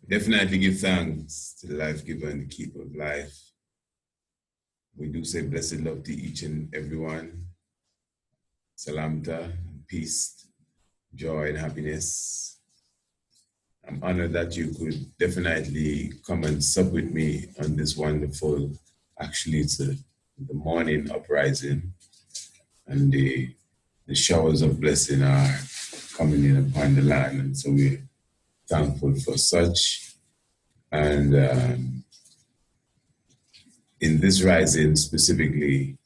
Definitely give thanks to the life giver and the keeper of life. We do say blessed love to each and everyone. Salamta, peace, joy, and happiness. I'm honored that you could definitely come and sup with me on this wonderful, actually it's the morning uprising, and the showers of blessing are coming in upon the land, and so we're thankful for such. And in this rising specifically,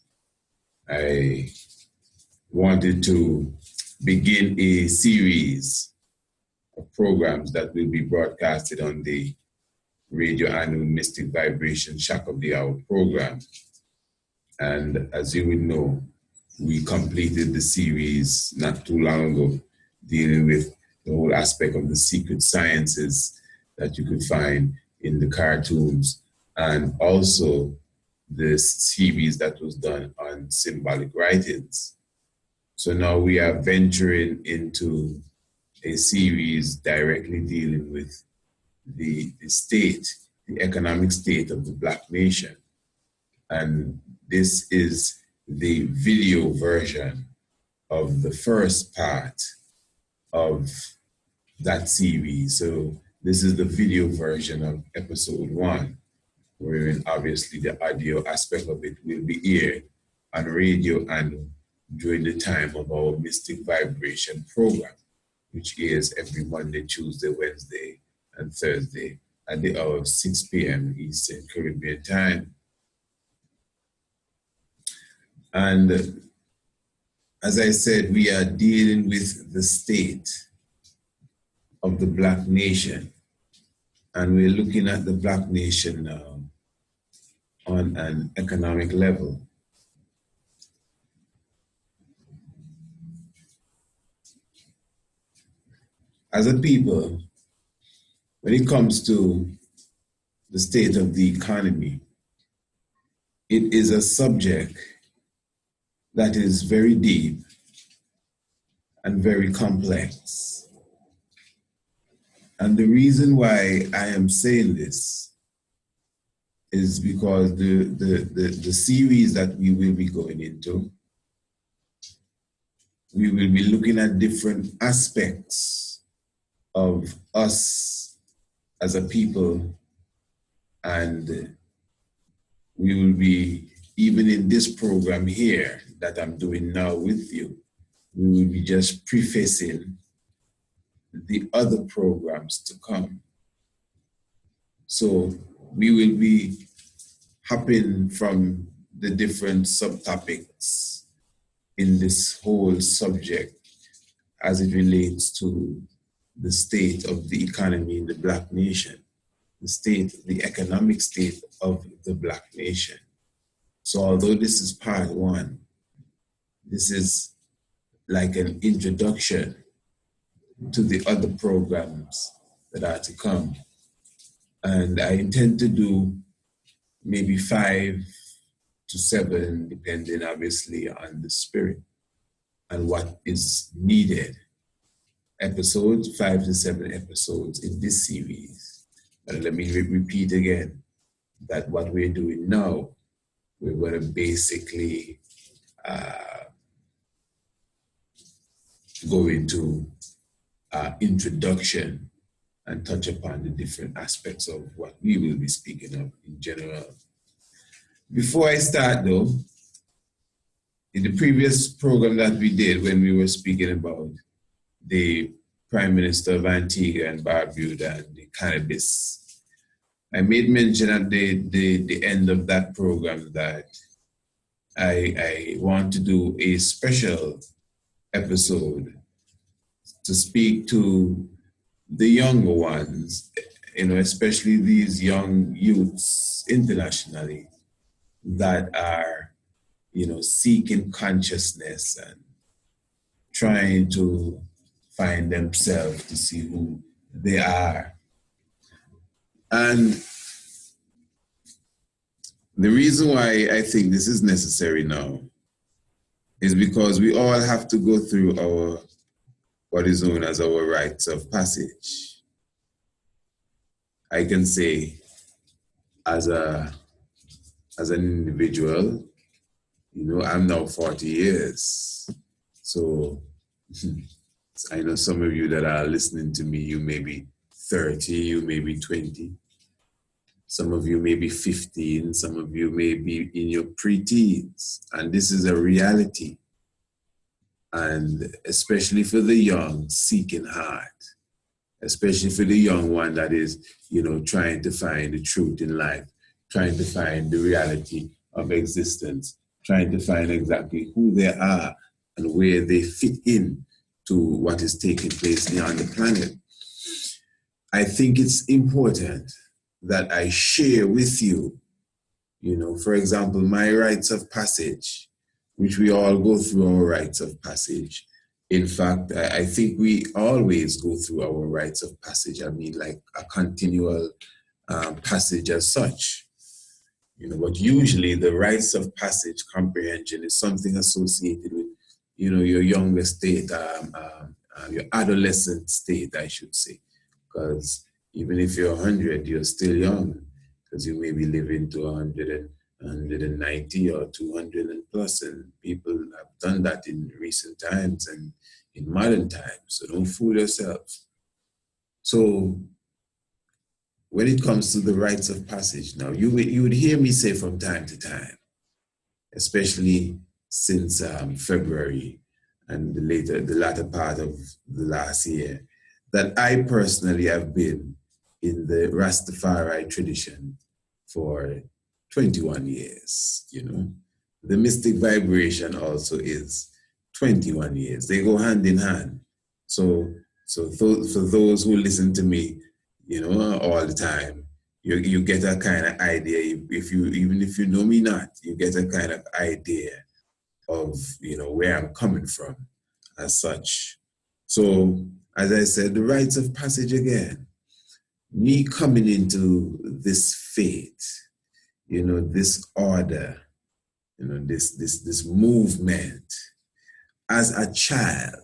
I wanted to begin a series of programs that will be broadcasted on the Radio Annual Mystic Vibration Shock of the Hour program. And as you would know, we completed the series not too long ago, dealing with the whole aspect of the secret sciences that you could find in the cartoons, and also the series that was done on symbolic writings. So now we are venturing into a series directly dealing with the state, the economic state of the Black nation. And this is the video version of the first part of that series. So this is the video version of episode 1, wherein obviously the audio aspect of it will be aired on radio and during the time of our Mystic Vibration program, which airs every Monday, Tuesday, Wednesday, and Thursday at the hour of 6 p.m. Eastern Caribbean time. And as I said, we are dealing with the state of the Black nation. And we're looking at the Black nation now on an economic level. As a people, when it comes to the state of the economy, it is a subject that is very deep and very complex. And the reason why I am saying this is because the series that we will be going into, we will be looking at different aspects of us as a people, and we will be, even in this program here that I'm doing now with you, we will be just prefacing the other programs to come. So we will be hopping from the different subtopics in this whole subject as it relates to the state of the economy in the Black nation, the economic state of the Black nation. So although this is part 1, this is like an introduction to the other programs that are to come. And I intend to do maybe 5 to 7, depending obviously on the spirit and what is needed. Episodes, 5 to 7 episodes in this series. But let me repeat again that what we're doing now, we're going to basically go into introduction and touch upon the different aspects of what we will be speaking of in general. Before I start though, in the previous program that we did when we were speaking about the Prime Minister of Antigua and Barbuda and the cannabis, I made mention at the end of that program that I want to do a special episode to speak to the younger ones, especially these young youths internationally that are, seeking consciousness and trying to find themselves to see who they are. And the reason why I think this is necessary now is because we all have to go through what is known as our rites of passage. I can say as an individual, I'm now 40 years. So I know some of you that are listening to me, you may be 30, you may be 20. Some of you may be 15, some of you may be in your preteens. And this is a reality. And especially for the young, seeking hard. Especially for the young one that is, trying to find the truth in life, trying to find the reality of existence, trying to find exactly who they are and where they fit in to what is taking place beyond the planet. I think it's important that I share with you, for example, my rites of passage, which we all go through our rites of passage. In fact, I think we always go through our rites of passage. I mean, like a continual passage as such. But usually the rites of passage comprehension is something associated with, your younger state, your adolescent state, I should say. Because even if you're 100, you're still young, because you may be living to 190 or 200 and plus, and people have done that in recent times and in modern times, so don't fool yourself. So when it comes to the rites of passage, now you would hear me say from time to time, especially since February and the latter part of the last year, that I personally have been in the Rastafari tradition for 21 years, The mystic vibration also is 21 years. They go hand in hand. So for those who listen to me, all the time, you get a kind of idea. Even if you know me not, you get a kind of idea of, where I'm coming from as such. So, as I said, the rites of passage again, me coming into this faith, this order, this movement as a child,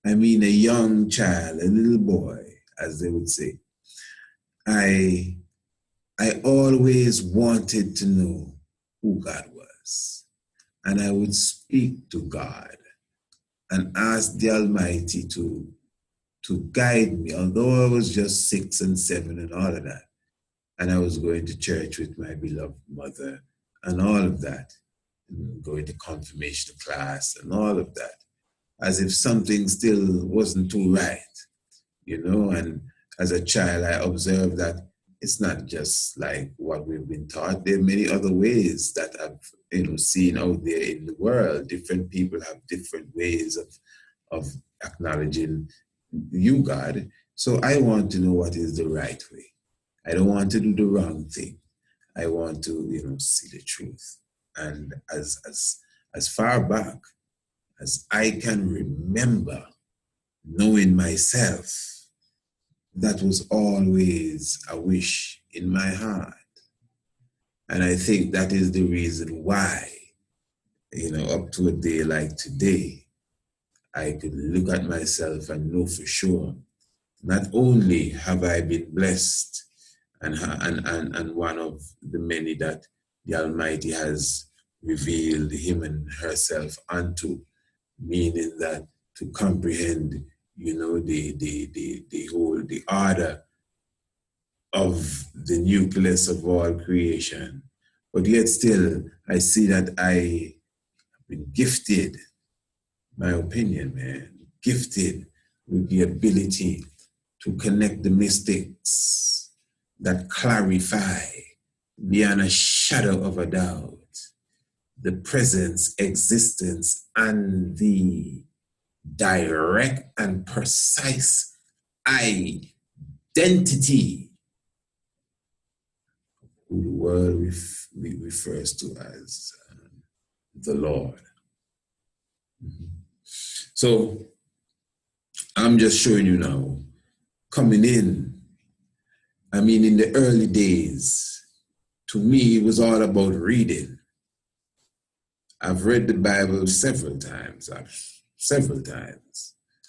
I mean a young child, a little boy, as they would say, I always wanted to know who God was. And I would speak to God and ask the Almighty to guide me, although I was just 6 and 7 and all of that. And I was going to church with my beloved mother and all of that, and going to confirmation class and all of that, as if something still wasn't too right, and as a child, I observed that it's not just like what we've been taught. There are many other ways that I've, seen out there in the world. Different people have different ways of acknowledging you, God. So I want to know what is the right way. I don't want to do the wrong thing. I want to, see the truth. And as far back as I can remember knowing myself, that was always a wish in my heart. And I think that is the reason why, up to a day like today, I could look at myself and know for sure, not only have I been blessed and one of the many that the Almighty has revealed him and herself unto, meaning that to comprehend, the order of the nucleus of all creation. But yet still, I see that I have been gifted, my opinion, man, gifted with the ability to connect the mystics that clarify beyond a shadow of a doubt the presence, existence, and the direct and precise identity who the world refers to as the Lord. Mm-hmm. So I'm just showing you now, coming in, I mean, in the early days, to me, it was all about reading. I've read the Bible several times.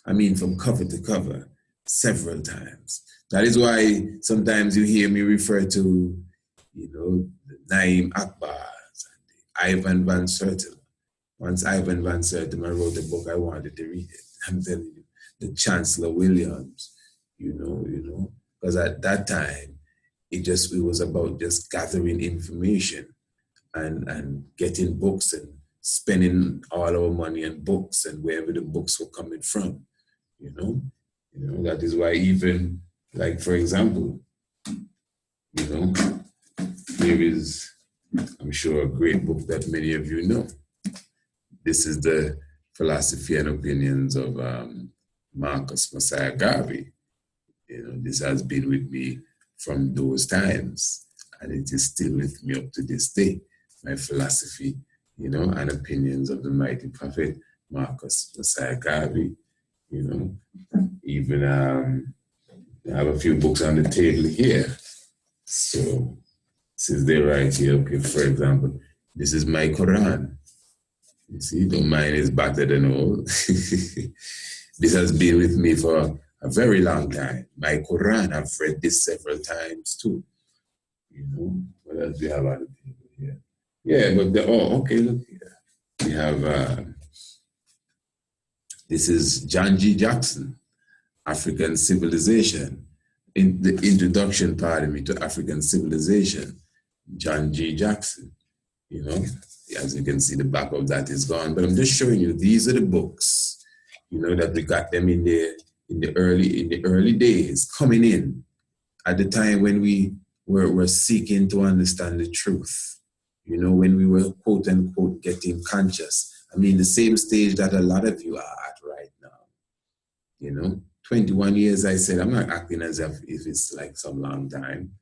I mean, from cover to cover, several times. That is why sometimes you hear me refer to, the Naim Akbars and the Ivan Van Sertima. Once Ivan Van Sertima wrote a book, I wanted to read it. I'm telling you, the Chancellor Williams, because at that time, it was about just gathering information and getting books and spending all our money on books and wherever the books were coming from, that is why even, like, for example, here is, I'm sure, a great book that many of you know. This is the Philosophy and Opinions of Marcus Messiah Garvey. This has been with me from those times, and it is still with me up to this day. My philosophy, and opinions of the mighty prophet Marcus Messiah Garvey. Even I have a few books on the table here. So since they're right here, okay, for example, this is my Quran. You see, though mine is battered and old. This has been with me for a very long time. My Quran, I've read this several times too. What else do we have on the table here? Yeah, but okay, look here. We have, this is John G. Jackson, African Civilization. In the introduction, to African Civilization, John G. Jackson. As you can see, the back of that is gone. But I'm just showing you, these are the books, that we got them in the early days, coming in at the time when we were seeking to understand the truth. When we were, quote unquote, getting conscious. I mean, the same stage that a lot of you are at right now. 21 years, I said, I'm not acting as if it's like some long time.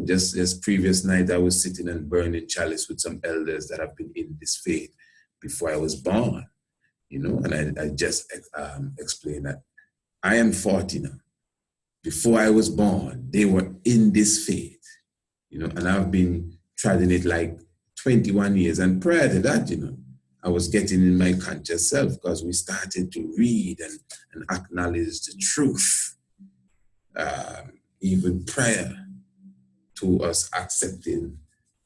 Just previous night, I was sitting and burning chalice with some elders that have been in this faith before I was born, and I just explained that I am 40 now. Before I was born, they were in this faith, and I've been treading it like 21 years. And prior to that, I was getting in my conscious self because we started to read and acknowledge the truth, even prior to us accepting,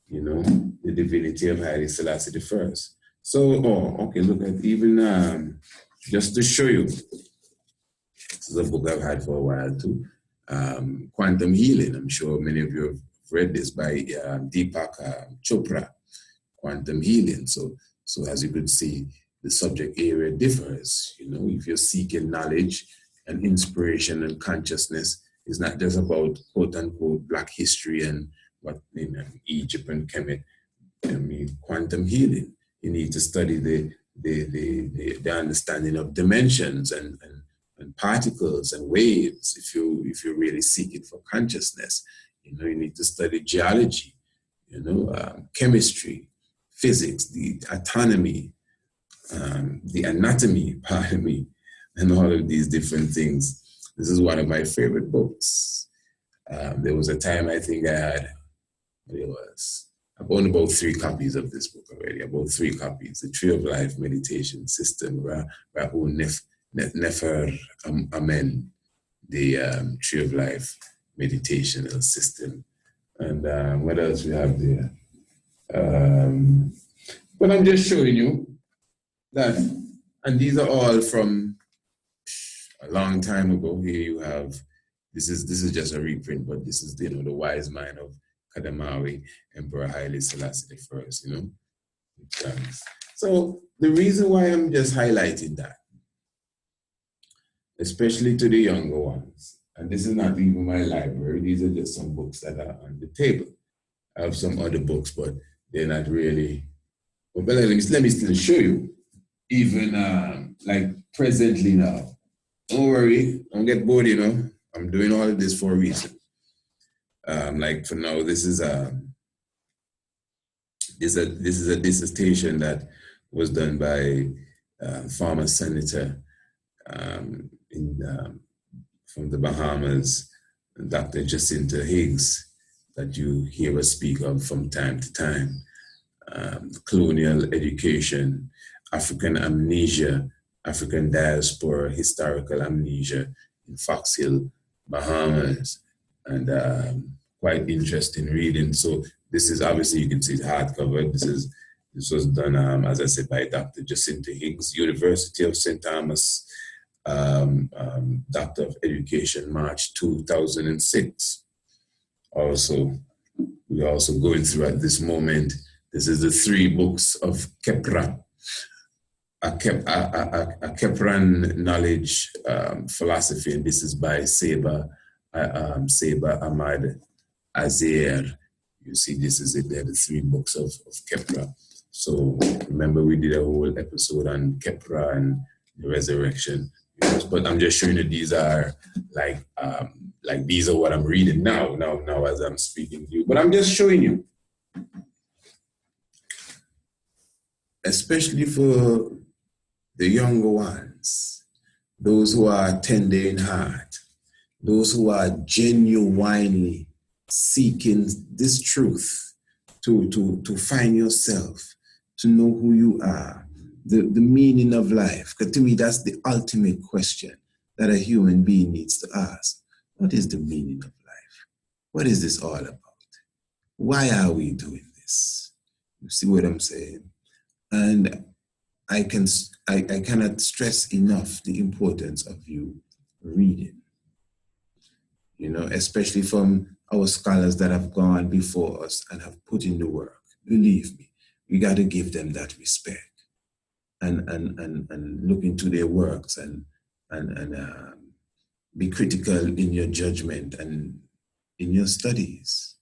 the divinity of Haile Selassie I. So, okay, look at even, just to show you, this is a book I've had for a while too, Quantum Healing. I'm sure many of you have read this by Deepak Chopra, Quantum Healing. So as you could see, the subject area differs. If you're seeking knowledge and inspiration and consciousness, it's not just about quote unquote Black history and what in Egypt and Kemet. Quantum healing. You need to study the understanding of dimensions and particles and waves if you're really seeking for consciousness. You need to study geology, chemistry, physics, the autonomy, the anatomy, pardon me, and all of these different things. This is one of my favorite books. There was a time I think I had, I've owned about 3 copies of this book already, about 3 copies. The Tree of Life Meditation System, Ra'u Nefer Amen, the Tree of Life Meditational System. And what else we have there? But I'm just showing you that, and these are all from a long time ago. Here you have, this is just a reprint, but this is, the wise mind of Kadamawi, Emperor Haile Selassie I, So the reason why I'm just highlighting that, especially to the younger ones, and this is not even my library, these are just some books that are on the table. I have some other books, but they're not really, but let me still show you, even like presently now. Don't worry, don't get bored, I'm doing all of this for a reason. Like for now, this is a dissertation that was done by former senator from the Bahamas, Dr. Jacinta Higgs, that you hear us speak of from time to time. Colonial education, African amnesia, African diaspora, historical amnesia in Fox Hill, Bahamas, and quite interesting reading. So this is obviously, you can see the hardcover. This was done, as I said, by Dr. Jacinta Higgs, University of St. Thomas, Doctor of Education, March 2006. Also, we're also going through at this moment, this is the 3 books of Kepra, a Kepran knowledge philosophy, and this is by Seba Ahmad Azer. You see, this is it there, the 3 books of Kepra. So remember, we did a whole episode on Kepra and the resurrection. But I'm just showing you these are like these are what I'm reading now as I'm speaking to you. But I'm just showing you, especially for the younger ones, those who are tender in heart, those who are genuinely seeking this truth to find yourself, to know who you are, the meaning of life. Because to me, that's the ultimate question that a human being needs to ask. What is the meaning of life? What is this all about? Why are we doing this? You see what I'm saying? And I cannot stress enough the importance of you reading. You know, especially from our scholars that have gone before us and have put in the work. Believe me, we got to give them that respect and look into their works and be critical in your judgment and in your studies.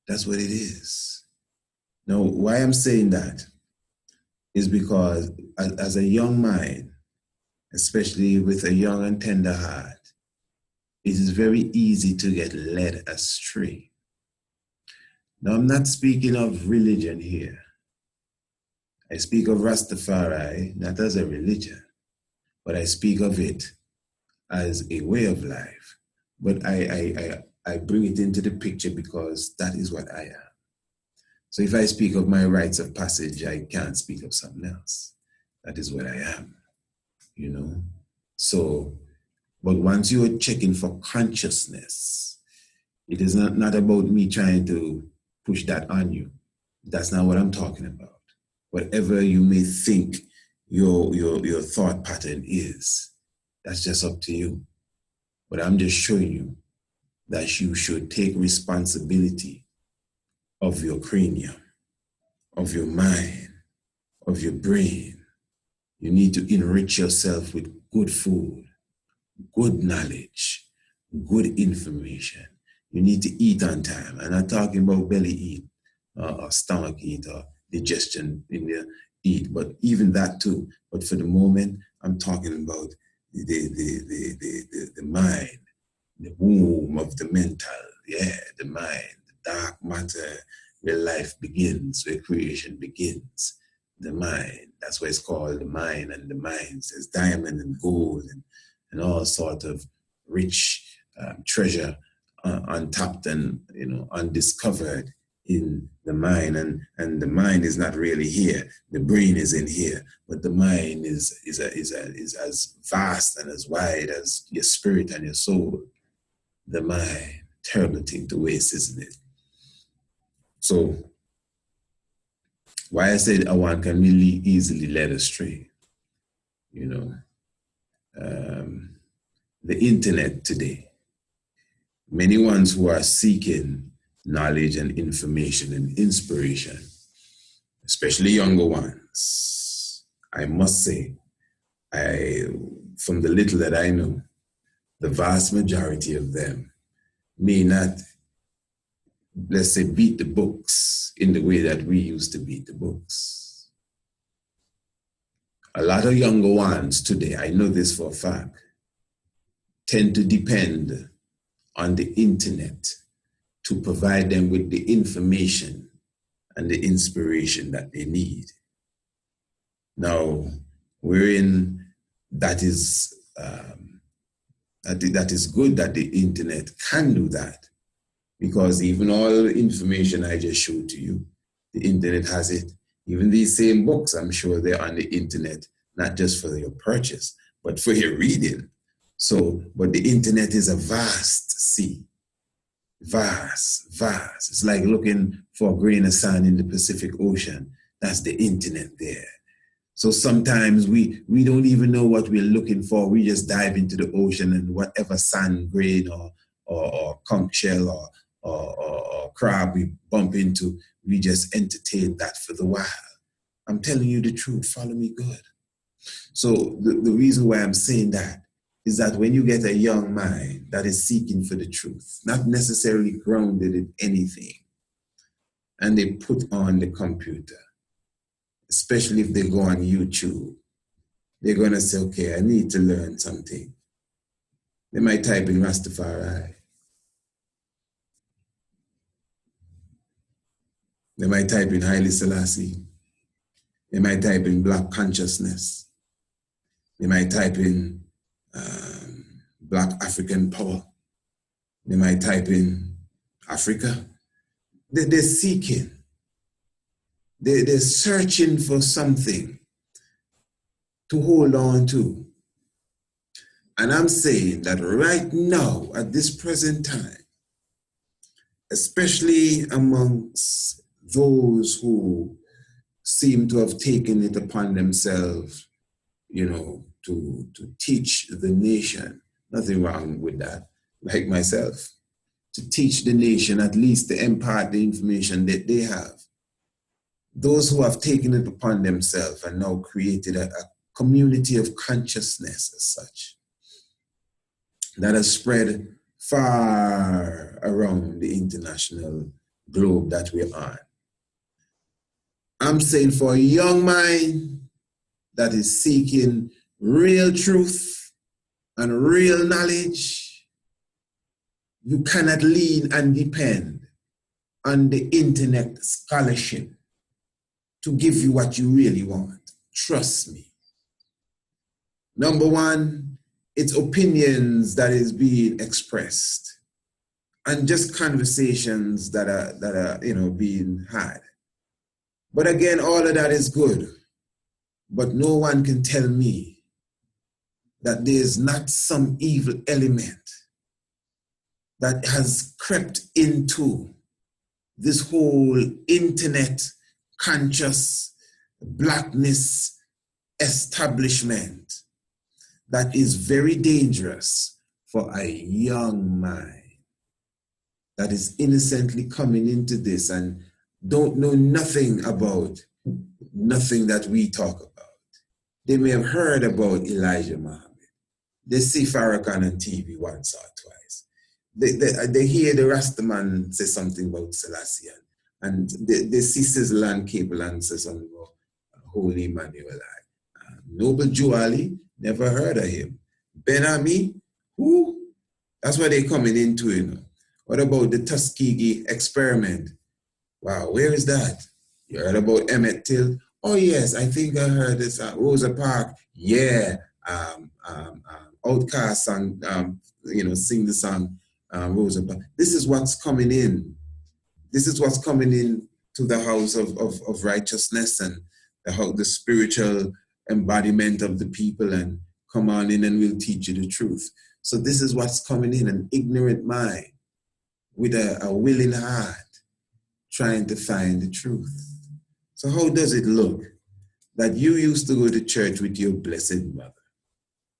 That's what it is. Now, why I'm saying that is because as a young mind, especially with a young and tender heart, it is very easy to get led astray. Now, I'm not speaking of religion here. I speak of Rastafari not as a religion, but I speak of it as a way of life. But I bring it into the picture because that is what I am. So if I speak of my rites of passage, I can't speak of something else. That is what I am, you know? So, but once you are checking for consciousness, it is not about me trying to push that on you. That's not what I'm talking about. Whatever you may think your thought pattern is, that's just up to you. But I'm just showing you that you should take responsibility of your cranium, of your mind, of your brain. You need to enrich yourself with good food, good knowledge, good information. You need to eat on time. I'm not talking about belly eat or stomach eat or digestion in the eat, but even that too. But for the moment, I'm talking about the mind, the womb of the mental, the mind, the dark matter where life begins, where creation begins. The mind, that's why it's called the mind and the minds. There's diamond and gold and all sorts of rich treasure untapped and undiscovered in the mind, and the mind is not really here. The brain is in here, but the mind is as vast and as wide as your spirit and your soul. The mind, terrible thing to waste, isn't it? So, why I said one can really easily led astray, the internet today. Many ones who are seeking knowledge and information and inspiration, especially younger ones, I must say, from the little that I know, the vast majority of them may not, let's say, beat the books in the way that we used to beat the books. A lot of younger ones today, I know this for a fact, tend to depend on the internet to provide them with the information and the inspiration that they need. Now, that is good that the internet can do that, because even all the information I just showed to you, the internet has it. Even these same books, I'm sure they're on the internet, not just for your purchase, but for your reading. So, but the internet is a vast sea. Vast, vast. It's like looking for a grain of sand in the Pacific Ocean. That's the internet there. So sometimes we don't even know what we're looking for. We just dive into the ocean and whatever sand grain or conch shell or crab we bump into, we just entertain that for the while. I'm telling you the truth. Follow me good. So the reason why I'm saying that is that when you get a young mind that is seeking for the truth, not necessarily grounded in anything, and they put on the computer, especially if they go on YouTube, they're going to say, okay, I need to learn something. They might type in Rastafari. They might type in Haile Selassie. They might type in Black consciousness. They might type in Black African power. They might type in Africa. They're seeking. They're searching for something to hold on to. And I'm saying that right now, at this present time, especially amongst those who seem to have taken it upon themselves, to teach the nation, nothing wrong with that, like myself, to teach the nation, at least to impart the information that they have. Those who have taken it upon themselves and now created a community of consciousness as such, that has spread far around the international globe that we're on. I'm saying for a young mind that is seeking real truth and real knowledge, you cannot lean and depend on the internet scholarship to give you what you really want. Trust me. Number one, it's opinions that is being expressed and just conversations that are being had. But again, all of that is good. But no one can tell me that there's not some evil element that has crept into this whole internet conscious blackness establishment that is very dangerous for a young mind that is innocently coming into this and don't know nothing about nothing that we talk about. They may have heard about Elijah Muhammad. They see Farrakhan on TV once or twice. They hear the Rastaman say something about Selassie, and they see Sizzle and Cable and say something about Holy Emmanuel. Noble Jew Ali, never heard of him. Ben Ami, who? That's what they're coming into, What about the Tuskegee experiment? Wow, where is that? You heard about Emmett Till? Oh yes, I think I heard this. Rosa Parks, yeah. Outcast song, sing the song Rosa Parks. This is what's coming in. This is what's coming in to the house of righteousness and the spiritual embodiment of the people, and come on in and we'll teach you the truth. So this is what's coming in, an ignorant mind with a willing heart trying to find the truth. So how does it look that you used to go to church with your blessed mother,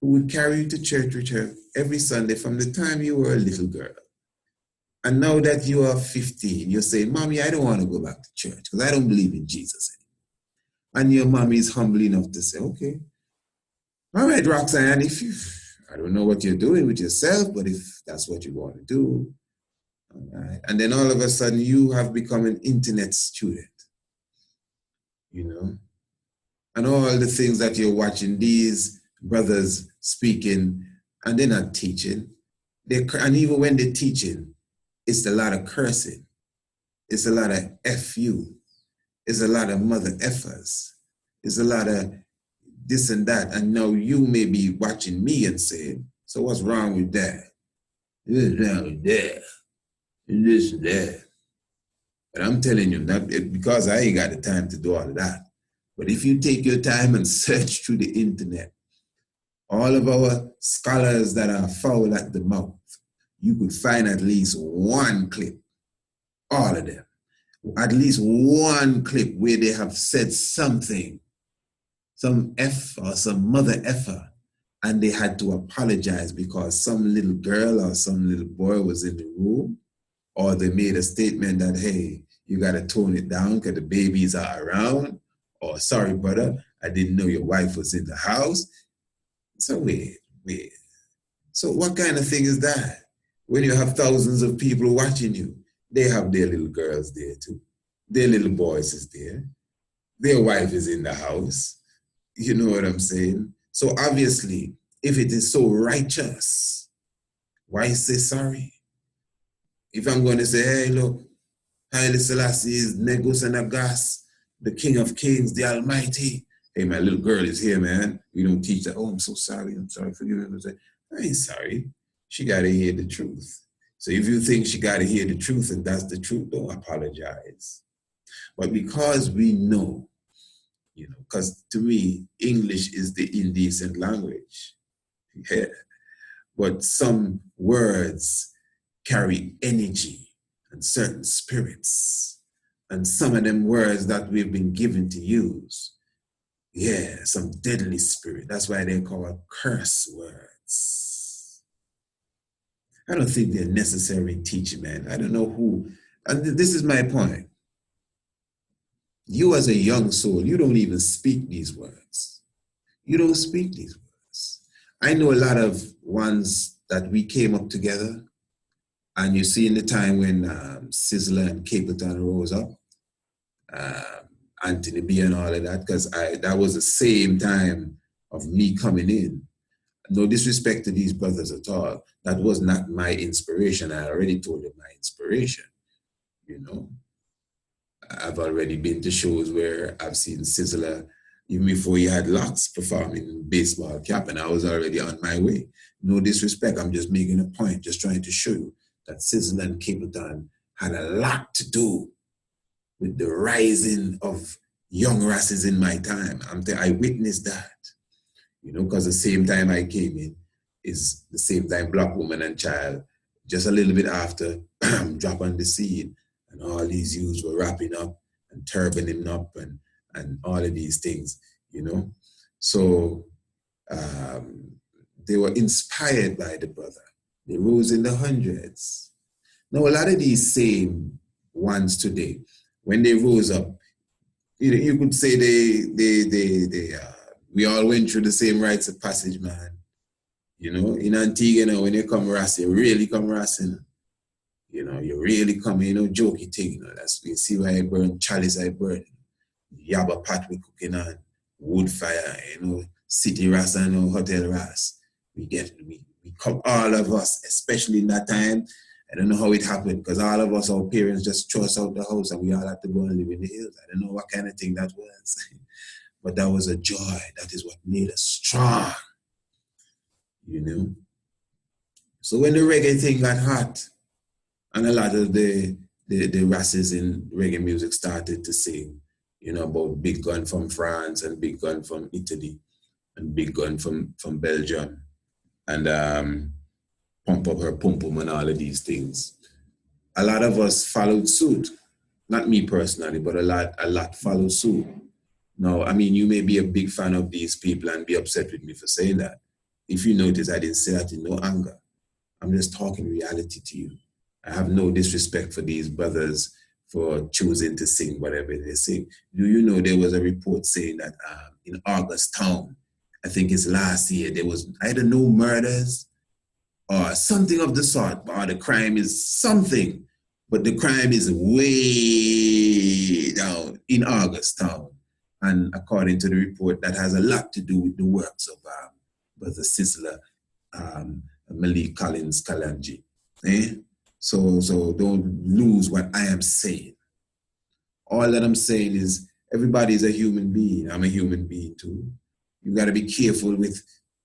who would carry you to church with her every Sunday from the time you were a little girl? And now that you are 15, you're saying, Mommy, I don't want to go back to church because I don't believe in Jesus anymore. And your mommy is humble enough to say, okay, all right, Roxanne, I don't know what you're doing with yourself, but if that's what you want to do, all right. And then all of a sudden you have become an internet student, and all the things that you're watching, these brothers speaking, and they're not teaching. And even when they're teaching, it's a lot of cursing. It's a lot of F you. It's a lot of mother effers. It's a lot of this and that. And now you may be watching me and saying, so what's wrong with that? What's wrong with that? And this and that. But I'm telling you, not because I ain't got the time to do all of that. But if you take your time and search through the internet, All of our scholars that are foul at the mouth, you could find at least one clip, all of them, at least one clip where they have said something, some F or some mother effer, and they had to apologize because some little girl or some little boy was in the room, or they made a statement that, hey, you got to tone it down because the babies are around, or sorry, brother, I didn't know your wife was in the house. So wait. So what kind of thing is that? When you have thousands of people watching you, they have their little girls there too. Their little boys is there. Their wife is in the house. You know what I'm saying? So obviously, if it is so righteous, why say sorry? If I'm going to say, hey, look, Haile Selassie is Negus and Agas, the King of Kings, the Almighty. Hey, my little girl is here, man. We don't teach that. Oh, I'm sorry, forgive me. I ain't sorry. She got to hear the truth. So if you think she got to hear the truth and that's the truth, don't apologize. But because we know, because to me, English is the indecent language. Yeah. But some words carry energy and certain spirits. And some of them words that we've been given to use, some deadly spirit. That's why they're called curse words. I don't think they're necessary in teaching, man. I don't know who. And this is my point. You as a young soul, you don't even speak these words. You don't speak these words. I know a lot of ones that we came up together, and you see in the time when Sizzler and Capleton rose up, Anthony B and all of that, because that was the same time of me coming in. No disrespect to these brothers at all. That was not my inspiration. I already told you my inspiration, I've already been to shows where I've seen Sizzler even before he had Locks performing baseball cap, and I was already on my way. No disrespect, I'm just making a point, just trying to show you that Sizzler and Capleton had a lot to do with the rising of young races in my time. I witnessed that, because the same time I came in is the same time Black Woman and Child, just a little bit after, drop on the scene, and all these youths were wrapping up and turbaning up and all of these things, So they were inspired by the brother. They rose in the hundreds. Now, a lot of these same ones today, when they rose up, you could say we all went through the same rites of passage, man. In Antigua, when you come Rasta, you really come Rasta. You really come, jokey thing. That's you see why I burn chalice, I burn. Yabba pot we cooking on, wood fire, city Rasta and hotel Rasta. We come, all of us, especially in that time. I don't know how it happened because all of us, our parents just threw us out the house and we all had to go and live in the hills. I don't know what kind of thing that was. But that was a joy. That is what made us strong. So when the reggae thing got hot and a lot of the races in reggae music started to sing, about Big Gun from France and Big Gun from Italy and Big Gun from Belgium and Pump Up Her Pum Pum and all of these things. A lot of us followed suit. Not me personally, but a lot followed suit. Now, I mean, you may be a big fan of these people and be upset with me for saying that. If you notice, I didn't say that in no anger. I'm just talking reality to you. I have no disrespect for these brothers for choosing to sing whatever they sing. Do you know there was a report saying that in August Town, I think it's last year, there was either no murders or something of the sort, or the crime is something, but the crime is way down in August Town. And according to the report, that has a lot to do with the works of Brother Sizzler, Malik Collins Kalanji. So don't lose what I am saying. All that I'm saying is everybody is a human being. I'm a human being too. You got to be careful with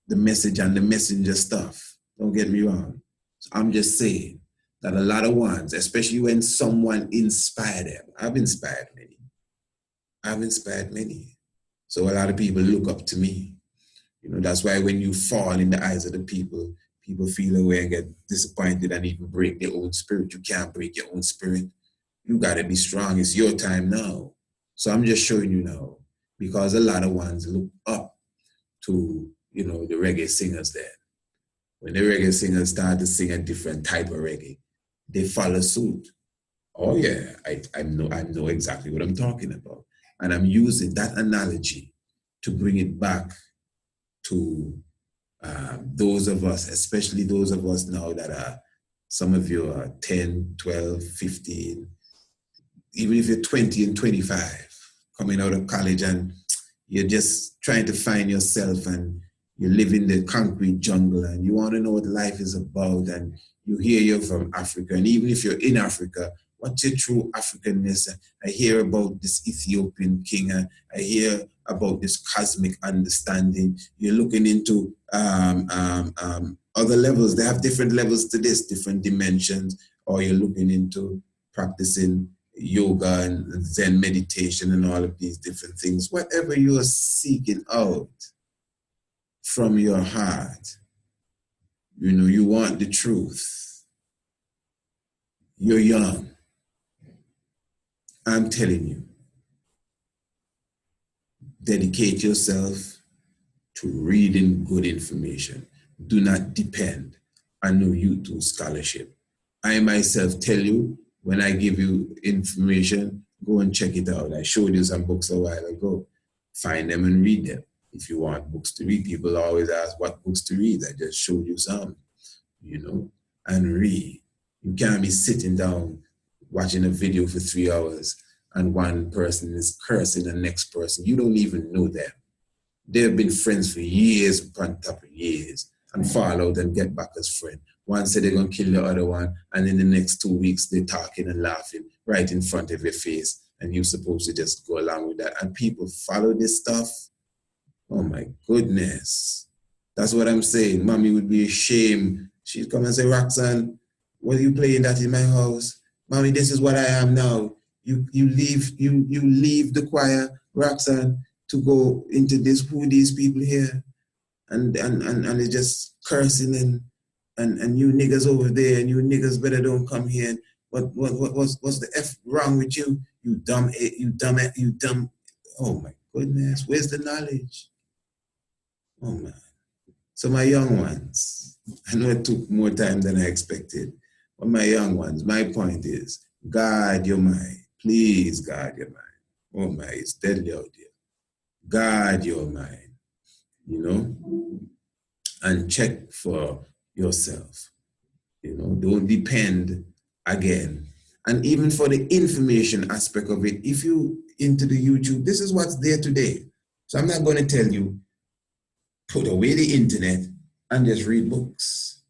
the message and the messenger stuff. Don't get me wrong. So I'm just saying that a lot of ones, especially when someone inspired them, I've inspired many. So a lot of people look up to me, You know, that's why when you fall in the eyes of the people, people feel away and get disappointed and even break their own spirit. You can't break your own spirit. You gotta be strong. It's your time now. So I'm just showing you now, because a lot of ones look up to, you know, the reggae singers there. When the reggae singers start to sing a different type of reggae, they follow suit. Oh yeah, I know exactly what I'm talking about. And I'm using that analogy to bring it back to those of us, especially those of us now that are, some of you are 10, 12, 15, even if you're 20 and 25, coming out of college and you're just trying to find yourself and you live in the concrete jungle and you want to know what life is about, and you hear you're from Africa, and even if you're in Africa, what's your true Africanness? I hear about this Ethiopian king, I hear about this cosmic understanding. You're looking into other levels. They have different levels to this, different dimensions, or you're looking into practicing yoga and Zen meditation and all of these different things. Whatever you are seeking out from your heart, you know, you want the truth. You're young. I'm telling you, dedicate yourself to reading good information. Do not depend on no YouTube scholarship. I myself tell you, when I give you information, go and check it out. I showed you some books a while ago. Find them and read them. If you want books to read, people always ask what books to read. I just showed you some, you know, and read. You can't be sitting down watching a video for 3 hours and one person is cursing the next person. You don't even know them. They've been friends for years upon top of years and fall out and get back as friends. One said they're going to kill the other one, and in the next 2 weeks, they're talking and laughing right in front of your face, and you're supposed to just go along with that. And people follow this stuff. Oh my goodness. That's what I'm saying. Mommy would be ashamed. She'd come and say, Roxanne, what are you playing that in my house? Mommy, this is what I am now. You leave the choir, Roxanne, to go into this, who these people here? And it's just cursing and you niggas over there, and you niggas better don't come here. And what's the F wrong with you? You dumb. Oh my goodness, where's the knowledge? Oh man. So my young ones, I know it took more time than I expected, but my young ones, my point is, guard your mind. Please guard your mind. Oh my, it's deadly out there. Guard your mind, you know, and check for yourself. You know, don't depend again. And even for the information aspect of it, if you into the YouTube, this is what's there today. So I'm not going to tell you, put away the internet and just read books.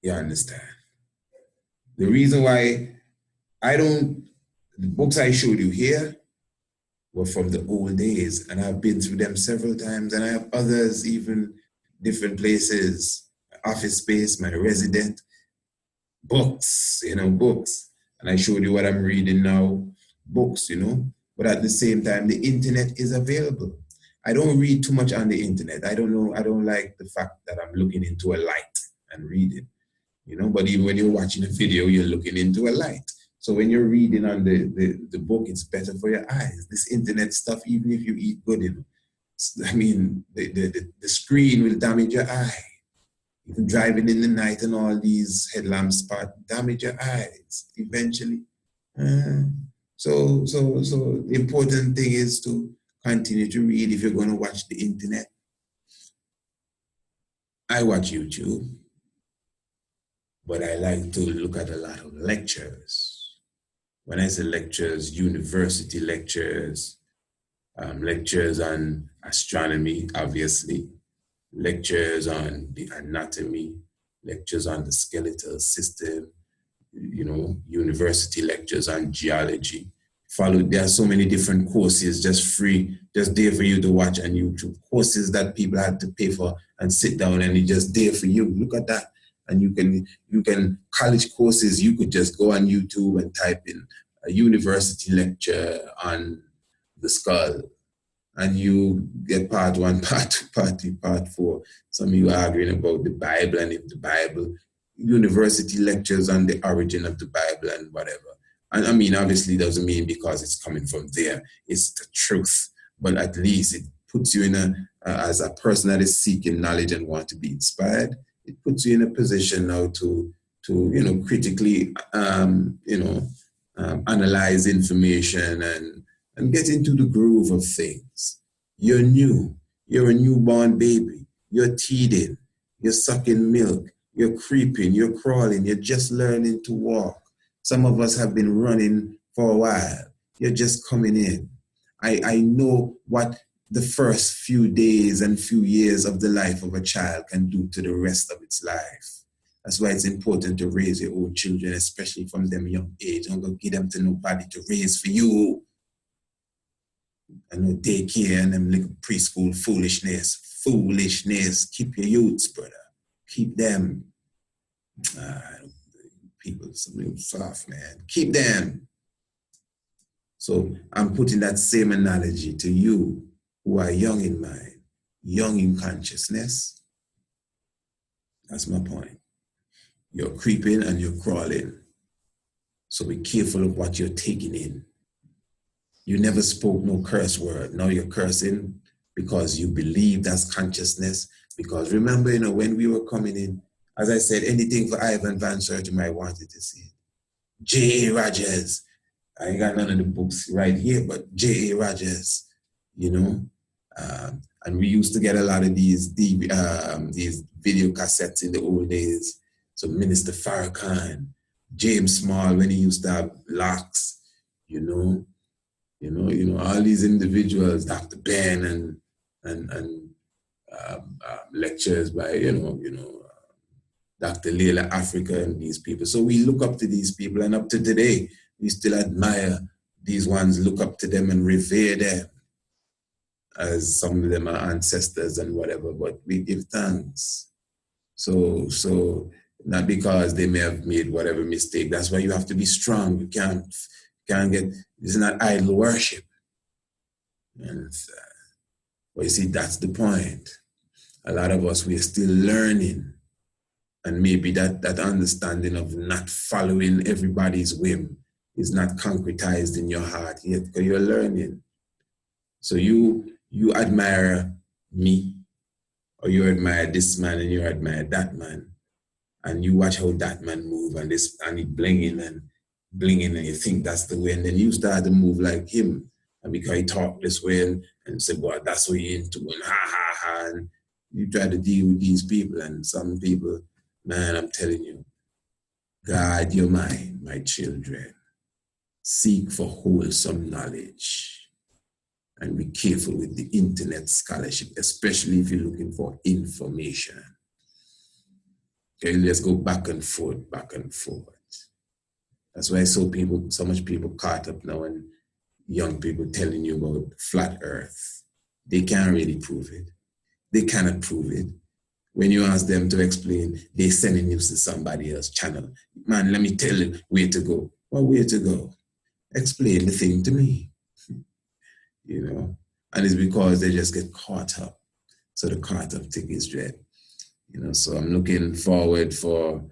You understand? The reason why the books I showed you here were from the old days, and I've been through them several times, and I have others, even different places, office space, my resident, books, books. And I showed you what I'm reading now, books, but at the same time, the internet is available. I don't read too much on the internet. I don't like the fact that I'm looking into a light and reading, but even when you're watching a video, you're looking into a light. So when you're reading on the book, it's better for your eyes. This internet stuff, even if you eat good, I mean, the screen will damage your eye. Even driving in the night and all these headlamp spots damage your eyes eventually. So the important thing is to continue to read if you're going to watch the internet. I watch YouTube, but I like to look at a lot of lectures. When I say lectures, university lectures, lectures on astronomy, obviously, lectures on the anatomy, lectures on the skeletal system, university lectures on geology. There are so many different courses, just free, just there for you to watch on YouTube. Courses that people had to pay for and sit down, and it's just there for you. Look at that. And you can college courses, you could just go on YouTube and type in a university lecture on the skull, and you get part 1, part 2, part 3, part 4. Some of you are arguing about the Bible and if the Bible, university lectures on the origin of the Bible and whatever. And I mean, obviously, doesn't mean because it's coming from there, it's the truth. But at least it puts you in as a person that is seeking knowledge and want to be inspired, it puts you in a position now to critically, analyze information and get into the groove of things. You're new. You're a newborn baby. You're teething. You're sucking milk. You're creeping. You're crawling. You're just learning to walk. Some of us have been running for a while. You're just coming in. I know what the first few days and few years of the life of a child can do to the rest of its life. That's why it's important to raise your own children, especially from them young age. Don't go give them to nobody to raise for you. I know daycare and them little preschool foolishness. Keep your youths, brother. Keep them. People, some little soft, man. Keep them. So I'm putting that same analogy to you who are young in mind, young in consciousness. That's my point. You're creeping and you're crawling. So be careful of what you're taking in. You never spoke no curse word. Now you're cursing because you believe that's consciousness. Because remember, when we were coming in, as I said, anything for Ivan Van Sertima, I wanted to see it. J.A. Rogers. I ain't got none of the books right here, but J.A. Rogers, and we used to get a lot of these video cassettes in the old days. So Minister Farrakhan, James Small, when he used to have locks, all these individuals, Dr. Ben and lectures by, Dr. Leila Africa and these people. So we look up to these people, and up to today, we still admire these ones, look up to them and revere them as some of them are ancestors and whatever, but we give thanks. So not because they may have made whatever mistake. That's why you have to be strong. You can't get, it's not idol worship. And, but you see, that's the point. A lot of us, we are still learning. And maybe that understanding of not following everybody's whim is not concretized in your heart yet, because you're learning. So you admire me, or you admire this man and you admire that man, and you watch how that man move and he blinging and you think that's the way, and then you start to move like him, and because he talk this way and say, boy, that's what you're into, and ha, and you try to deal with these people, and some people, man, I'm telling you, guard your mind, my children. Seek for wholesome knowledge. And be careful with the internet scholarship, especially if you're looking for information. Okay, let's go back and forth. That's why so much people caught up now, and young people telling you about flat earth. They can't really prove it. They cannot prove it. When you ask them to explain, they're sending you to somebody else's channel. Man, let me tell you where to go. Well, where to go? Explain the thing to me. And it's because they just get caught up. So the caught up thing is dread. So I'm looking forward for,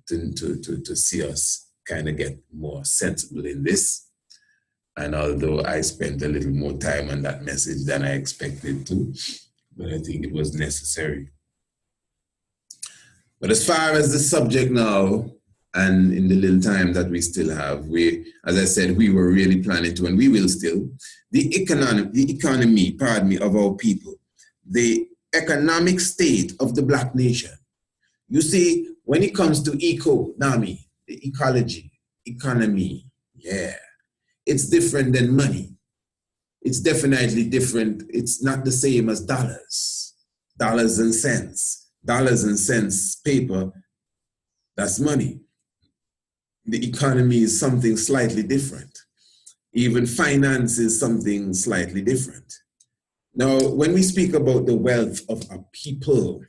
to see us kind of get more sensible in this. And although I spent a little more time on that message than I expected to, but I think it was necessary. But as far as the subject now, and in the little time that we still have, as I said, we were really planning to, and we will still, the economy of our people, the economic state of the Black nation. You see, when it comes to the ecology, economy, yeah, it's different than money. It's definitely different. It's not the same as dollars and cents. Dollars and cents paper, that's money. The economy is something slightly different. Even finance is something slightly different. Now, when we speak about the wealth of a people,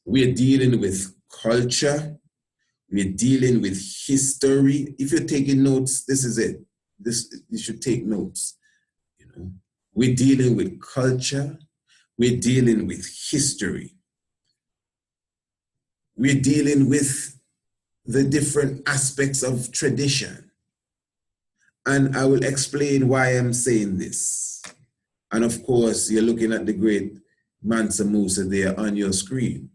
we're dealing with culture, we're dealing with history. If you're taking notes, this is it. You should take notes. We're dealing with culture. We're dealing with history. We're dealing with the different aspects of tradition. And I will explain why I'm saying this. And of course, you're looking at the great Mansa Musa there on your screen.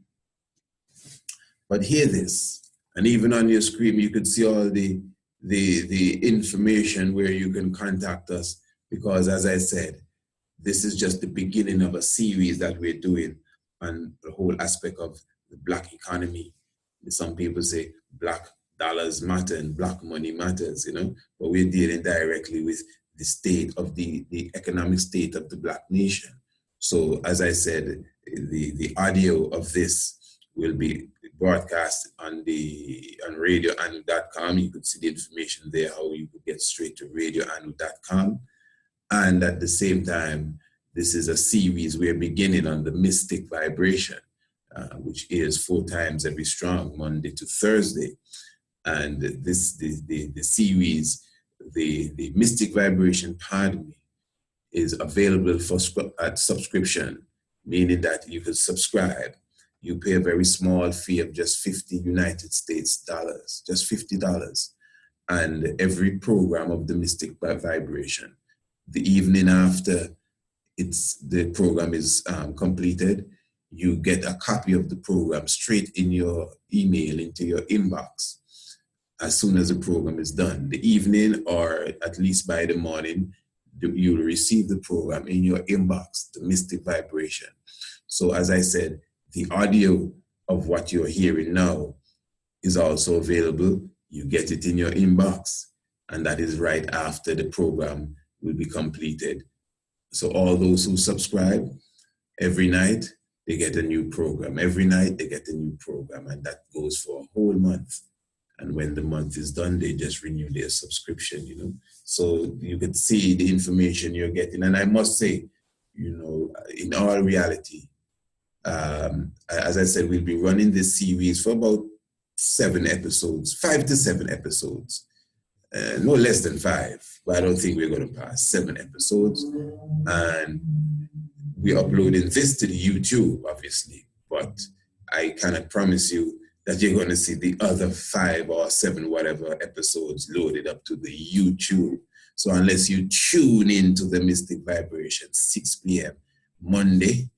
But hear this, and even on your screen, you could see all the information where you can contact us, because as I said, this is just the beginning of a series that we're doing on the whole aspect of the Black economy. Some people say Black dollars matter and Black money matters, but we're dealing directly with the state of the economic state of the Black nation. So as I said, the audio of this will be broadcast on radioanu.com. You could see the information there, how you could get straight to radioanu.com. And at the same time, this is a series we're beginning on the mystic vibration, which is 4 times every strong, Monday to Thursday. And the series, the mystic vibration pardon, is available for at subscription, meaning that you can subscribe. You pay a very small fee of just 50 United States dollars, just $50. And every program of the mystic vibration, the evening after the program is completed, you get a copy of the program straight in your email, into your inbox, as soon as the program is done. The evening, or at least by the morning, you'll receive the program in your inbox, the mystic vibration. So as I said, the audio of what you're hearing now is also available. You get it in your inbox, and that is right after the program will be completed. So all those who subscribe, every night they get a new program. Every night they get a new program, and that goes for a whole month. And when the month is done, they just renew their subscription, So you can see the information you're getting. And I must say, in all reality, as I said, we'll be running this series for about 7 episodes, 5 to 7 episodes. No less than 5, but I don't think we're going to pass 7 episodes. And we're uploading this to the YouTube, obviously, but I cannot promise you that you're going to see the other 5 or 7, whatever episodes loaded up to the YouTube. So unless you tune into the Mystic Vibration, 6 p.m. Monday,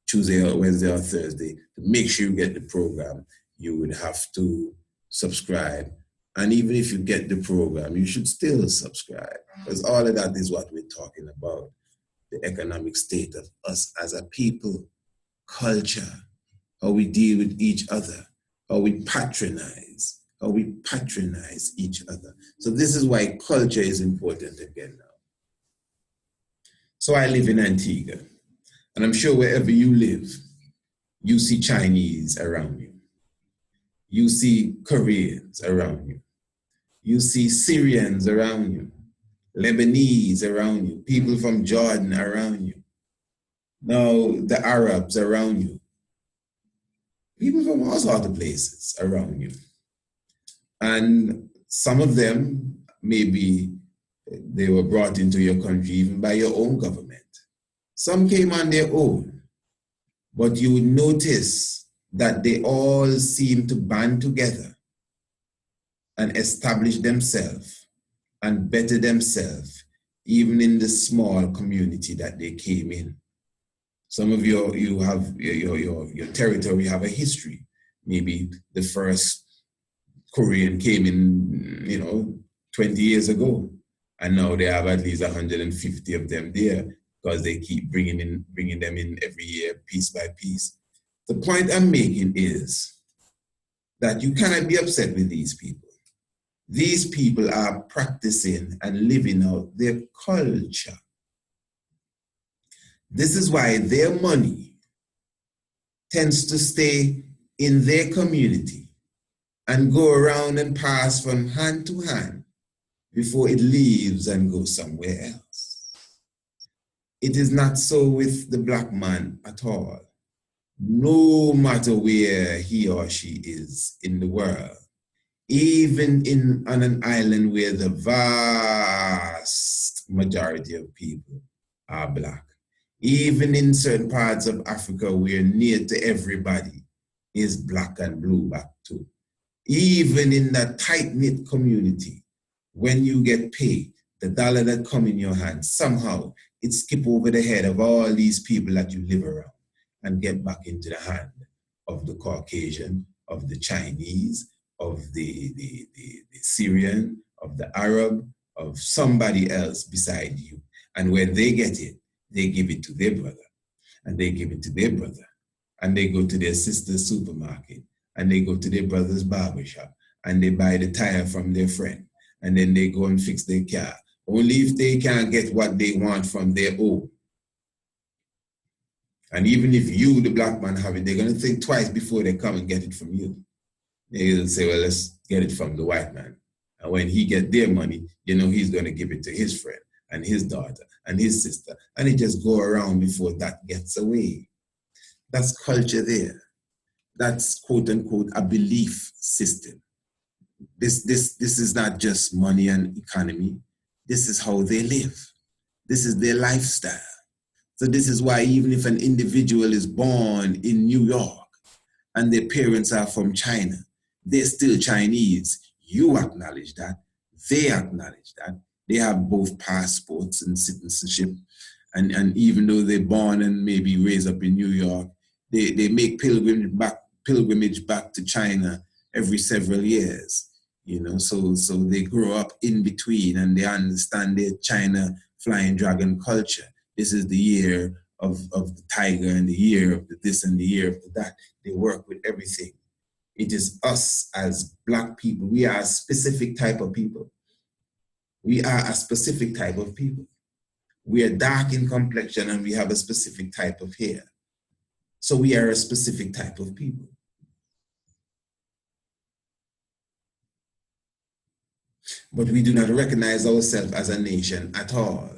Tuesday, or Wednesday, or Thursday, to make sure you get the program, you would have to subscribe. And even if you get the program, you should still subscribe, because all of that is what we're talking about. The economic state of us as a people, culture, how we deal with each other, how we patronize each other. So this is why culture is important again now. So I live in Antigua, and I'm sure wherever you live, you see Chinese around you. You see Koreans around you. You see Syrians around you, Lebanese around you, people from Jordan around you. Now the Arabs around you. People from all sorts of places around you. And some of them, maybe they were brought into your country even by your own government. Some came on their own, but you would notice that they all seem to band together and establish themselves and better themselves, even in the small community that they came in. Some of you have your territory have a history. Maybe the first Korean came in, 20 years ago, and now they have at least 150 of them there, because they keep bringing them in every year, piece by piece. The point I'm making is that you cannot be upset with these people. These people are practicing and living out their culture. This is why their money tends to stay in their community and go around and pass from hand to hand before it leaves and goes somewhere else. It is not so with the Black man at all. No matter where he or she is in the world, even on an island where the vast majority of people are black. Even in certain parts of Africa where near to everybody is black and blue back too. Even in that tight-knit community, when you get paid, the dollar that come in your hand, somehow it skip over the head of all these people that you live around and get back into the hand of the Caucasian, of the Chinese, of the Syrian, of the Arab, of somebody else beside you. And when they get it, they give it to their brother, and they give it to their brother, and they go to their sister's supermarket, and they go to their brother's barbershop, and they buy the tire from their friend, and then they go and fix their car, only if they can't get what they want from their own. And even if you, the black man, have it, they're going to think twice before they come and get it from you. They'll say, well, let's get it from the white man. And when he get their money, you know, he's going to give it to his friend and his daughter and his sister. And it just go around before that gets away. That's culture there. That's quote unquote a belief system. This is not just money and economy. This is how they live. This is their lifestyle. So this is why even if an individual is born in New York and their parents are from China, they're still Chinese. You acknowledge that. They acknowledge that. They have both passports and citizenship. And even though they're born and maybe raised up in New York, they make pilgrimage back to China every several years. You know, so they grow up in between and they understand their China flying dragon culture. This is the year of the tiger and the year of the this and the year of the that. They work with everything. It is us as black people. We are a specific type of people. We are a specific type of people. We are dark in complexion and we have a specific type of hair. So we are a specific type of people. But we do not recognize ourselves as a nation at all.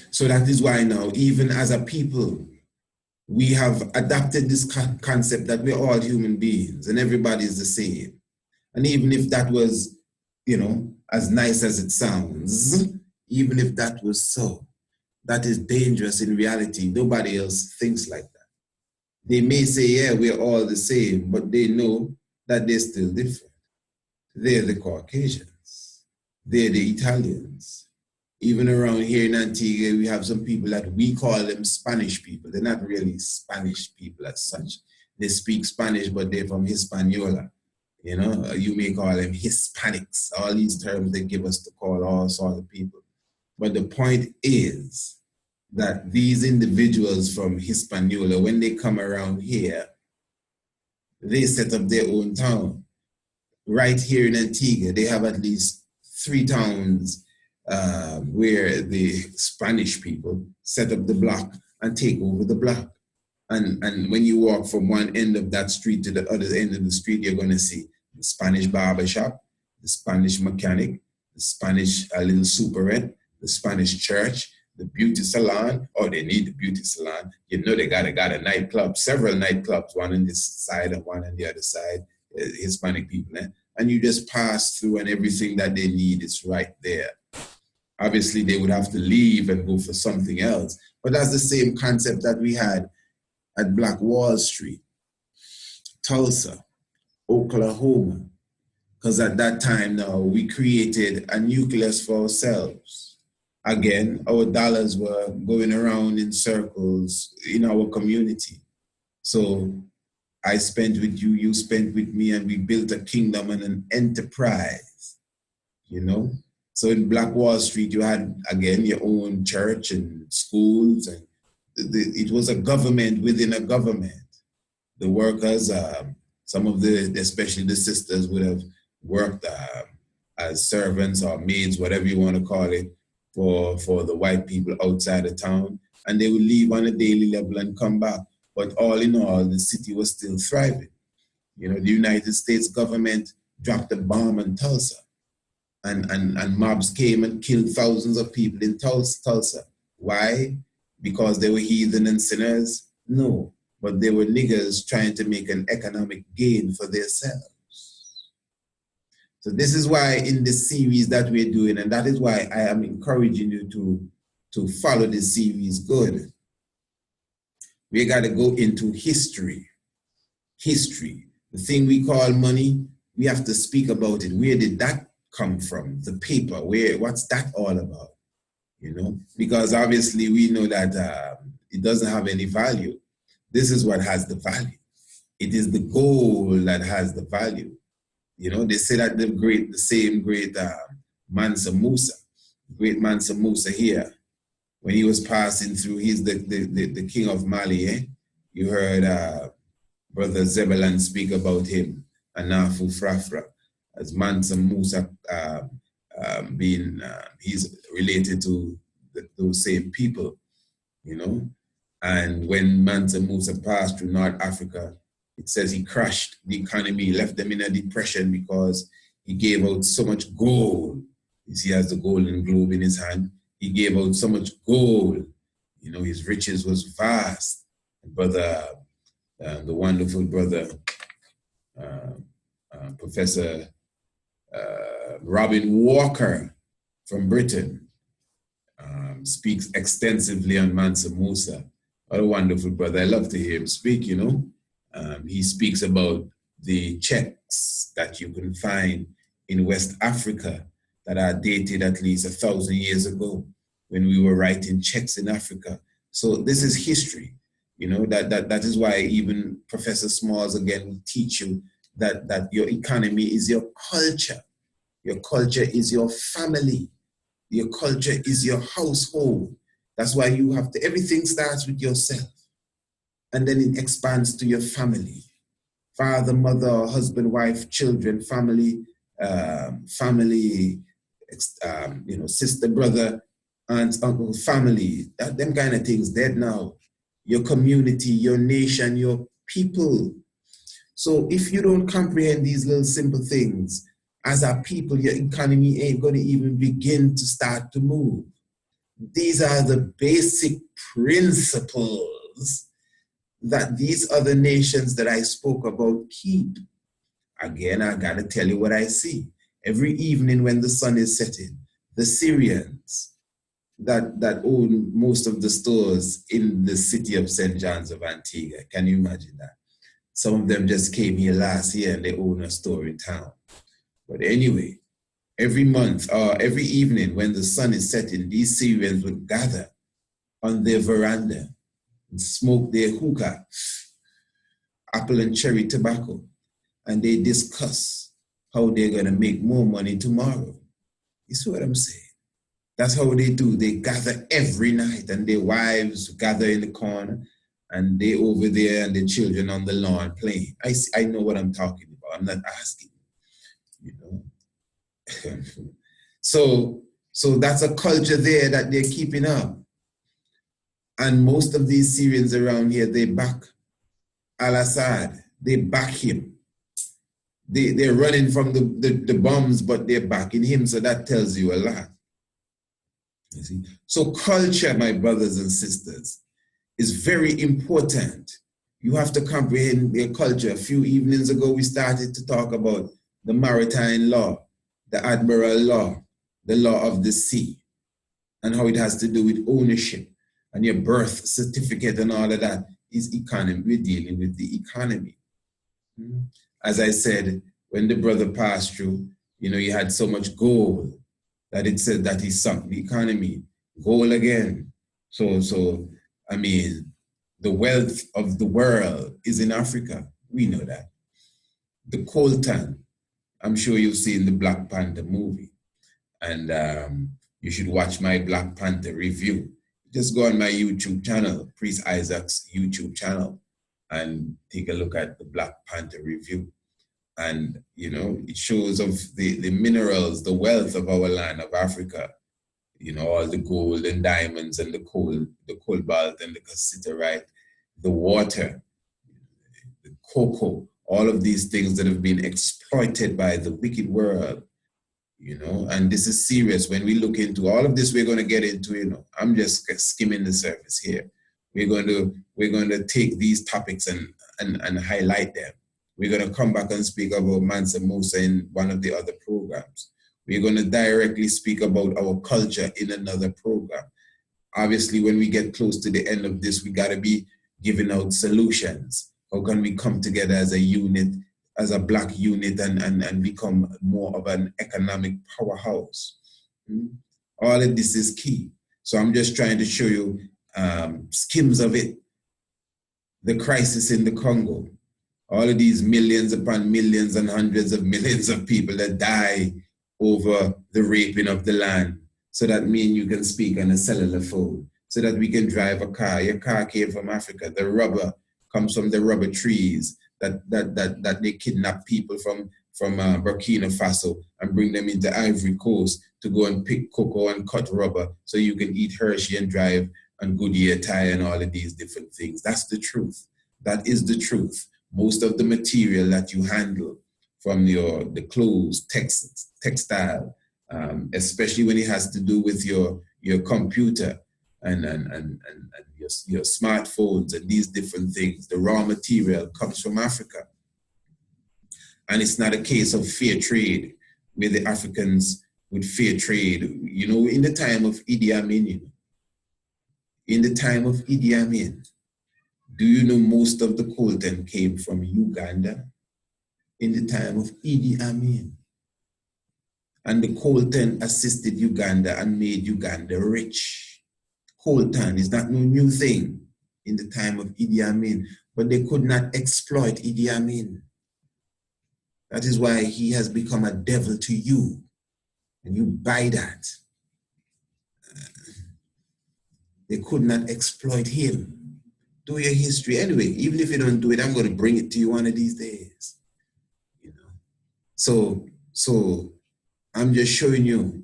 So that is why now, even as a people, we have adopted this concept that we're all human beings and everybody is the same. And even if that was, you know, as nice as it sounds, even if that was so, that is dangerous in reality. Nobody else thinks like that. They may say, yeah, we're all the same, but they know that they're still different. They're the Caucasians. They're the Italians. Even around here in Antigua, we have some people that we call them Spanish people. They're not really Spanish people as such. They speak Spanish, but they're from Hispaniola. You know, you may call them Hispanics. All these terms they give us to call all sorts of people. But the point is that these individuals from Hispaniola, when they come around here, they set up their own town. Right here in Antigua, they have at least 3 towns where the Spanish people set up the block and take over the block. And when you walk from one end of that street to the other end of the street, you're going to see the Spanish barber shop, the Spanish mechanic, the Spanish little superette, the Spanish church, the beauty salon. Oh, they need the beauty salon. You know they got a nightclub, several nightclubs, one on this side and one on the other side, Hispanic people. And you just pass through and everything that they need is right there. Obviously, they would have to leave and go for something else. But that's the same concept that we had at Black Wall Street, Tulsa, Oklahoma. Because at that time now, we created a nucleus for ourselves. Again, our dollars were going around in circles in our community. So I spent with you, you spent with me, and we built a kingdom and an enterprise, you know? So in Black Wall Street, you had, again, your own church and schools, and it was a government within a government. The workers, some of especially the sisters, would have worked as servants or maids, whatever you want to call it, for the white people outside of town. And they would leave on a daily level and come back. But all in all, the city was still thriving. You know, the United States government dropped a bomb on Tulsa. And mobs came and killed thousands of people in Tulsa. Why? Because they were heathen and sinners? No, but they were niggers trying to make an economic gain for themselves. So this is why in this series that we're doing, and that is why I am encouraging you to follow this series good. We got to go into history. History. The thing we call money, we have to speak about it. Where did that come from? The paper, what's that all about? You know, because obviously we know that it doesn't have any value. This is what has the value. It is the gold that has the value. You know, they say that the same great Mansa Musa, great Mansa Musa here, when he was passing through, he's the king of Mali. You heard Brother Zebulon speak about him, Anafu Frafra, as Mansa Musa being, he's related to those same people, you know. And when Mansa Musa passed through North Africa, it says he crashed the economy, left them in a depression because he gave out so much gold. You see, he has the golden globe in his hand. He gave out so much gold. You know, his riches was vast. Brother, the wonderful brother, Professor Robin Walker from Britain, speaks extensively on Mansa Musa. What a wonderful brother. I love to hear him speak, you know. He speaks about the checks that you can find in West Africa that are dated at least 1,000 years ago when we were writing checks in Africa. So this is history, you know, that is why even Professor Smalls again will teach you that your economy is your culture. Your culture is your family. Your culture is your household. That's why you have to, everything starts with yourself. And then it expands to your family. Father, mother, husband, wife, children, family, you know, sister, brother, aunt, uncle, family, them kind of things dead now. Your community, your nation, your people. So if you don't comprehend these little simple things, as a people, your economy ain't going to even begin to start to move. These are the basic principles that these other nations that I spoke about keep. Again, I gotta tell you what I see. Every evening when the sun is setting, the Syrians that own most of the stores in the city of St. John's of Antigua, can you imagine that? Some of them just came here last year and they own a store in town. But anyway, every month or every evening when the sun is setting, these Syrians would gather on their veranda and smoke their hookah, apple and cherry tobacco, and they discuss how they're gonna make more money tomorrow. You see what I'm saying? That's how they do. They gather every night and their wives gather in the corner and they over there and the children on the lawn playing. I know what I'm talking about. I'm not asking, you know. So that's a culture there that they're keeping up. And most of these Syrians around here, they back al-Assad. They back him. They're running from the bombs, but they're backing him. So that tells you a lot. You see? So culture, my brothers and sisters, is very important. You have to comprehend their culture. A few evenings ago, we started to talk about the maritime law, the admiral law, the law of the sea, and how it has to do with ownership and your birth certificate and all of that is economy. We're dealing with the economy. As I said, when the brother passed through, you know, he had so much gold that it said that he sunk the economy. Gold again. So I mean, the wealth of the world is in Africa. We know that. The coltan, I'm sure you've seen the Black Panther movie. And you should watch my Black Panther review. Just go on my YouTube channel, Priest Isaac's YouTube channel, and take a look at the Black Panther review. And, you know, it shows of the minerals, the wealth of our land of Africa. You know, all the gold and diamonds and the cobalt and the cassiterite, the water, the cocoa, all of these things that have been exploited by the wicked world. You know, and this is serious. When we look into all of this, we're going to get into, you know, I'm just skimming the surface here. We're going to take these topics and highlight them. We're going to come back and speak about Mansa Musa in one of the other programs. We're going to directly speak about our culture in another program. Obviously, when we get close to the end of this, we got to be giving out solutions. How can we come together as a unit, as a Black unit, and become more of an economic powerhouse? All of this is key. So I'm just trying to show you skims of it. The crisis in the Congo, all of these millions upon millions and hundreds of millions of people that die over the raping of the land, so that me and you can speak on a cellular phone, so that we can drive a car. Your car came from Africa. The rubber comes from the rubber trees that they kidnap people from Burkina Faso and bring them into Ivory Coast to go and pick cocoa and cut rubber so you can eat Hershey and drive and Goodyear tire and all of these different things. That's the truth. That is the truth. Most of the material that you handle from the clothes, textile, especially when it has to do with your computer and your smartphones and these different things, the raw material comes from Africa. And it's not a case of fair trade, where the Africans would fair trade. You know, in the time of Idi Amin, do you know most of the coltan came from Uganda? In the time of Idi Amin. And the coltan assisted Uganda and made Uganda rich. Coltan is not no new thing in the time of Idi Amin, but they could not exploit Idi Amin. That is why he has become a devil to you, and you buy that. They could not exploit him. Do your history. Anyway, even if you don't do it, I'm going to bring it to you one of these days. You know. So I'm just showing you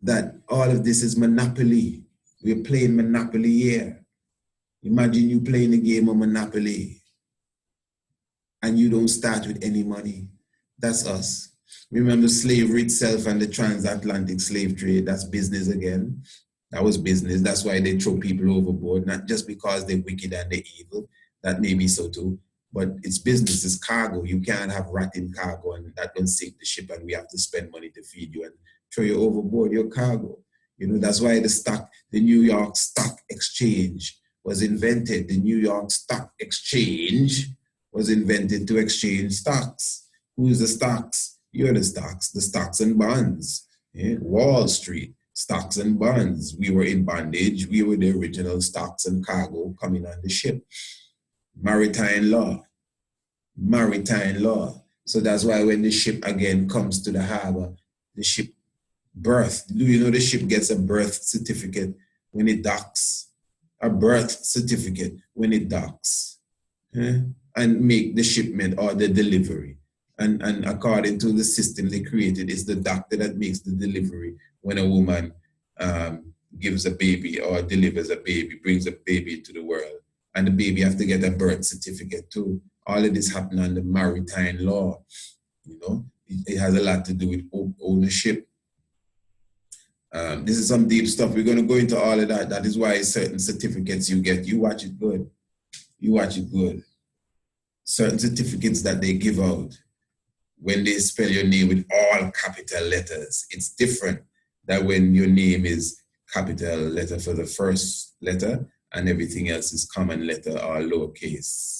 that all of this is monopoly. We're playing monopoly here. Imagine you playing a game of Monopoly and you don't start with any money. That's us. Remember slavery itself and the transatlantic slave trade, that's business again. That was business. That's why they throw people overboard, not just because they're wicked and they're evil. That may be so too, but it's business, it's cargo. You can't have rotting cargo and that don't sink the ship and we have to spend money to feed you and throw you overboard your cargo. You know, that's why the New York Stock Exchange was invented. The New York Stock Exchange was invented to exchange stocks. Who's the stocks? You're the stocks and bonds. Yeah? Wall Street, stocks and bonds. We were in bondage. We were the original stocks and cargo coming on the ship. Maritime law. So that's why when the ship again comes to the harbor, the ship birth. Do you know the ship gets a birth certificate when it docks? A birth certificate when it docks. And make the shipment or the delivery. And according to the system they created, it's the doctor that makes the delivery when a woman gives a baby or delivers a baby, brings a baby into the world. And the baby have to get a birth certificate too. All of this happen under maritime law. You know, it has a lot to do with ownership. This is some deep stuff. We're going to go into all of that. That is why certain certificates you get, you watch it good. Certain certificates that they give out, when they spell your name with all capital letters, it's different than when your name is capital letter for the first letter and everything else is common letter or lowercase.